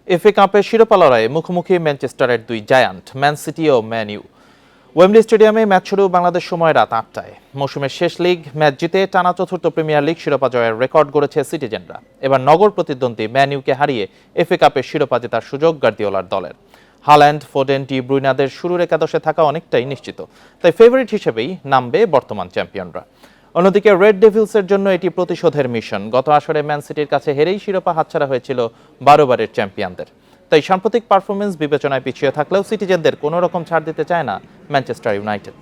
FA কাপের শিরোপা লড়াইয়ে মুখোমুখি ম্যানচেস্টারের দুই জায়ান্ট ম্যান সিটি ও ম্যান ইউ। ওয়েম্বলি স্টেডিয়ামে ম্যাচ শুরু বাংলাদেশ সময় রাত ৮টায়। মৌসুমের শেষ লিগ ম্যাচ জিতে টানা চতুর্থ প্রিমিয়ার লিগ শিরোপা জয়ের রেকর্ড গড়েছে সিটিজেনরা। এবার নগর প্রতিদ্বন্দ্বী ম্যান ইউকে হারিয়ে এফএ কাপের শিরোপা জেতার সুযোগ গার্দিওলার দলের। হাল্যান্ড, ফোডেন, ডি ব্রুইনাদের শুরুর একাদশে থাকা অনেকটাই নিশ্চিত, তাই ফেভারিট হিসেবেই নামবে বর্তমান চ্যাম্পিয়নরা। অন্যদিকে রেড ডেভিলসের জন্য এটি প্রতিশোধের মিশন। গত আসরে ম্যান সিটির কাছে হেরেই শিরোপা হাতছাড়া হয়েছিল ১২ বারের চ্যাম্পিয়নদের। তাই সাম্প্রতিক পারফরমেন্স বিবেচনায় পিছিয়ে থাকলেও সিটিজেনদের কোনো রকম ছাড় দিতে চায় না ম্যানচেস্টার ইউনাইটেড।